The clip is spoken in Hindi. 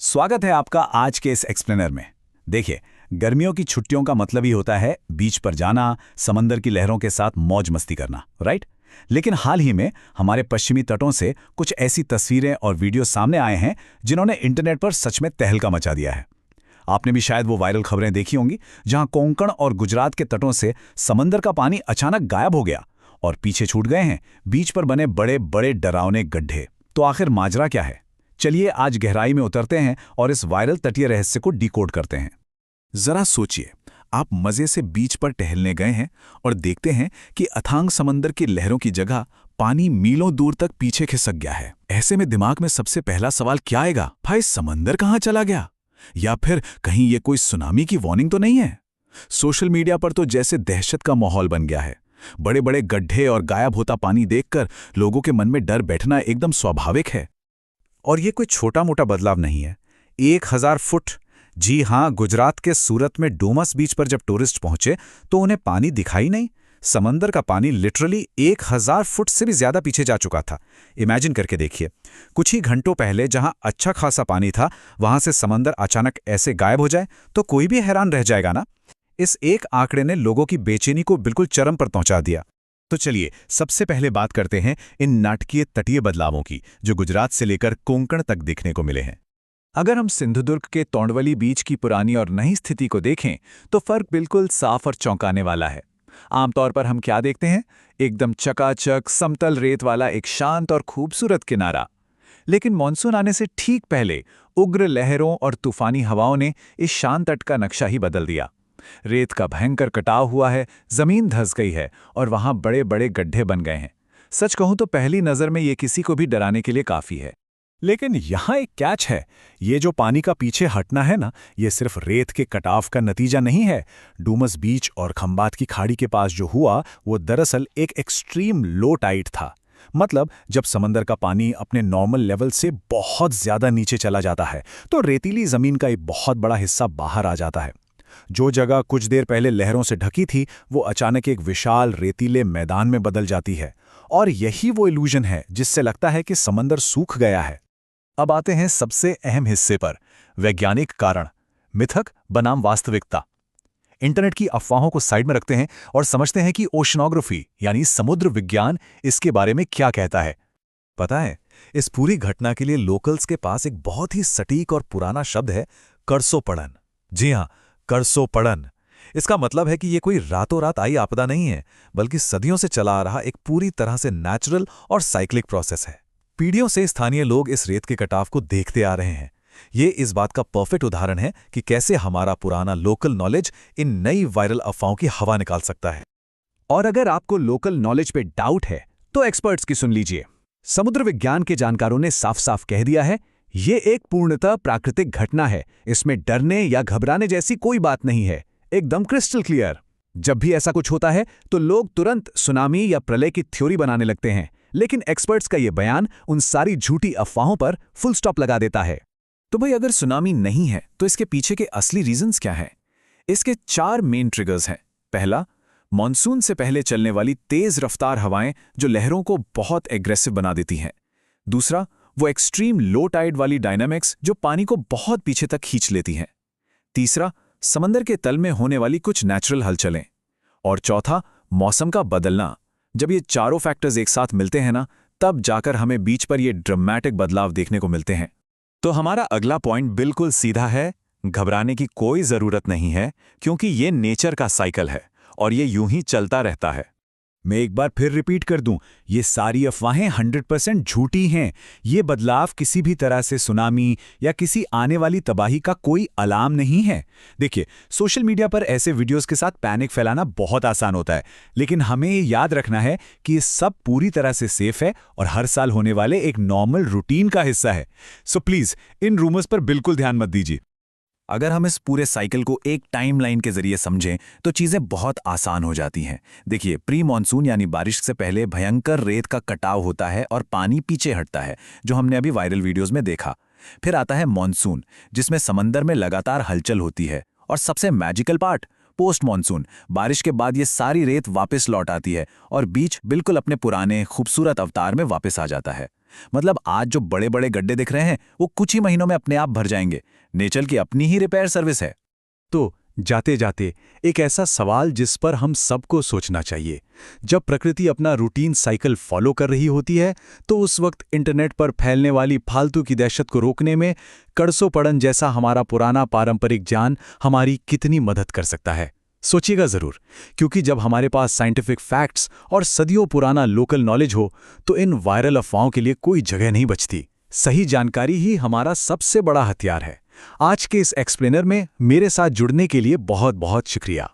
स्वागत है आपका आज के इस एक्सप्लेनर में। देखिए, गर्मियों की छुट्टियों का मतलब ही होता है बीच पर जाना, समंदर की लहरों के साथ मौज मस्ती करना, राइट? लेकिन हाल ही में हमारे पश्चिमी तटों से कुछ ऐसी तस्वीरें और वीडियो सामने आए हैं जिन्होंने इंटरनेट पर सच में तहलका मचा दिया है। आपने भी शायद वो वायरल खबरें देखी होंगी जहां कोंकण और गुजरात के तटों से समंदर का पानी अचानक गायब हो गया और पीछे छूट गए हैं बीच पर बने बड़े बड़े डरावने गड्ढे। तो आखिर माजरा क्या है? चलिए आज गहराई में उतरते हैं और इस वायरल तटीय रहस्य को डिकोड करते हैं। जरा सोचिए, आप मजे से बीच पर टहलने गए हैं और देखते हैं कि अथांग समंदर की लहरों की जगह पानी मीलों दूर तक पीछे खिसक गया है। ऐसे में दिमाग में सबसे पहला सवाल क्या आएगा? भाई, समंदर कहाँ चला गया? या फिर कहीं ये कोई सुनामी की वार्निंग तो नहीं है? सोशल मीडिया पर तो जैसे दहशत का माहौल बन गया है। बड़े बड़े गड्ढे और गायब होता पानी देखकर लोगों के मन में डर बैठना एकदम स्वाभाविक है। और ये कोई छोटा मोटा बदलाव नहीं है। 1000 फुट। जी हाँ, गुजरात के सूरत में डूमस बीच पर जब टूरिस्ट पहुंचे तो उन्हें पानी दिखाई नहीं। समंदर का पानी लिटरली 1000 फुट से भी ज्यादा पीछे जा चुका था। इमेजिन करके देखिए, कुछ ही घंटों पहले जहां अच्छा खासा पानी था वहां से समंदर अचानक ऐसे गायब हो जाए तो कोई भी हैरान रह जाएगा ना। इस एक आंकड़े ने लोगों की बेचैनी को बिल्कुल चरम पर पहुंचा दिया। तो चलिए सबसे पहले बात करते हैं इन नाटकीय तटीय बदलावों की जो गुजरात से लेकर कोंकण तक देखने को मिले हैं। अगर हम सिंधुदुर्ग के तोंडवली बीच की पुरानी और नई स्थिति को देखें तो फर्क बिल्कुल साफ और चौंकाने वाला है। आमतौर पर हम क्या देखते हैं? एकदम चकाचक समतल रेत वाला एक शांत और खूबसूरत किनारा। लेकिन मानसून आने से ठीक पहले उग्र लहरों और तूफानी हवाओं ने इस शांत तट का नक्शा ही बदल दिया। रेत का भयंकर कटाव हुआ है, जमीन धंस गई है और वहां बड़े बड़े गड्ढे बन गए हैं। सच कहूं तो पहली नजर में ये किसी को भी डराने के लिए काफी है। लेकिन यहाँ एक कैच है। ये जो पानी का पीछे हटना है ना, ये सिर्फ रेत के कटाव का नतीजा नहीं है। डूमस बीच और खंबात की खाड़ी के पास जो हुआ वो दरअसल एक एक्सट्रीम लो टाइड था। मतलब जब समंदर का पानी अपने नॉर्मल लेवल से बहुत ज्यादा नीचे चला जाता है तो रेतीली जमीन का एक बहुत बड़ा हिस्सा बाहर आ जाता है। जो जगह कुछ देर पहले लहरों से ढकी थी वो अचानक एक विशाल रेतीले मैदान में बदल जाती है। और यही वो इल्यूजन है जिससे लगता है कि समंदर सूख गया है। अब आते हैं सबसे अहम हिस्से पर, वैज्ञानिक कारण, मिथक बनाम वास्तविकता। इंटरनेट की अफवाहों को साइड में रखते हैं और समझते हैं कि ओशनोग्राफी यानी समुद्र विज्ञान इसके बारे में क्या कहता है। पता है, इस पूरी घटना के लिए लोकल्स के पास एक बहुत ही सटीक और पुराना शब्द है, करसोपड़न। जी हाँ, करसोपड़न। इसका मतलब है कि ये कोई रातों रात आई आपदा नहीं है, बल्कि सदियों से चला आ रहा एक पूरी तरह से नेचुरल और साइक्लिक प्रोसेस है। पीढ़ियों से स्थानीय लोग इस रेत के कटाव को देखते आ रहे हैं। ये इस बात का परफेक्ट उदाहरण है कि कैसे हमारा पुराना लोकल नॉलेज इन नई वायरल अफवाहों की हवा निकाल सकता है। और अगर आपको लोकल नॉलेज पे डाउट है तो एक्सपर्ट्स की सुन लीजिए। समुद्र विज्ञान के जानकारों ने साफ साफ कह दिया है, ये एक पूर्णतः प्राकृतिक घटना है। इसमें डरने या घबराने जैसी कोई बात नहीं है, एकदम क्रिस्टल क्लियर। जब भी ऐसा कुछ होता है तो लोग तुरंत सुनामी या प्रलय की थ्योरी बनाने लगते हैं, लेकिन एक्सपर्ट्स का ये बयान उन सारी झूठी अफवाहों पर फुल स्टॉप लगा देता है। तो भाई, अगर सुनामी नहीं है तो इसके पीछे के असली रीजंस क्या हैं? इसके 4 मेन ट्रिगर्स हैं। पहला, मॉनसून से पहले चलने वाली तेज रफ्तार हवाएं जो लहरों को बहुत एग्रेसिव बना देती हैं। दूसरा, वो एक्सट्रीम लो टाइड वाली डायनामिक्स जो पानी को बहुत पीछे तक खींच लेती हैं। तीसरा, समंदर के तल में होने वाली कुछ नेचुरल हलचलें। और चौथा, मौसम का बदलना। जब ये चारों फैक्टर्स एक साथ मिलते हैं ना, तब जाकर हमें बीच पर ये ड्रामेटिक बदलाव देखने को मिलते हैं। तो हमारा अगला पॉइंट बिल्कुल सीधा है, घबराने की कोई जरूरत नहीं है, क्योंकि ये नेचर का साइकिल है और ये यूं ही चलता रहता है। मैं एक बार फिर रिपीट कर दूं, ये सारी अफवाहें 100% झूठी हैं। ये बदलाव किसी भी तरह से सुनामी या किसी आने वाली तबाही का कोई अलार्म नहीं है। देखिए, सोशल मीडिया पर ऐसे वीडियोस के साथ पैनिक फैलाना बहुत आसान होता है, लेकिन हमें ये याद रखना है कि ये सब पूरी तरह से सेफ है और हर साल होने वाले एक नॉर्मल रूटीन का हिस्सा है। सो प्लीज इन रूमर्स पर बिल्कुल ध्यान मत दीजिए। अगर हम इस पूरे साइकिल को एक टाइमलाइन के जरिए समझें तो चीजें बहुत आसान हो जाती हैं। देखिए, प्री मॉनसून यानी बारिश से पहले भयंकर रेत का कटाव होता है और पानी पीछे हटता है, जो हमने अभी वायरल वीडियोस में देखा। फिर आता है मॉनसून, जिसमें समंदर में लगातार हलचल होती है। और सबसे मैजिकल पार्ट, पोस्ट मॉनसून, बारिश के बाद ये सारी रेत वापस लौट आती है और बीच बिल्कुल अपने पुराने खूबसूरत अवतार में वापस आ जाता है। मतलब आज जो बड़े बड़े गड्ढे दिख रहे हैं वो कुछ ही महीनों में अपने आप भर जाएंगे। नेचर की अपनी ही रिपेयर सर्विस है। तो जाते जाते एक ऐसा सवाल जिस पर हम सबको सोचना चाहिए। जब प्रकृति अपना रूटीन साइकिल फॉलो कर रही होती है तो उस वक्त इंटरनेट पर फैलने वाली फालतू की दहशत को रोकने में कड़सो पड़न जैसा हमारा पुराना पारंपरिक ज्ञान हमारी कितनी मदद कर सकता है। सोचिएगा जरूर, क्योंकि जब हमारे पास साइंटिफिक फैक्ट्स और सदियों पुराना लोकल नॉलेज हो तो इन वायरल अफवाहों के लिए कोई जगह नहीं बचती। सही जानकारी ही हमारा सबसे बड़ा हथियार है। आज के इस एक्सप्लेनर में मेरे साथ जुड़ने के लिए बहुत बहुत शुक्रिया।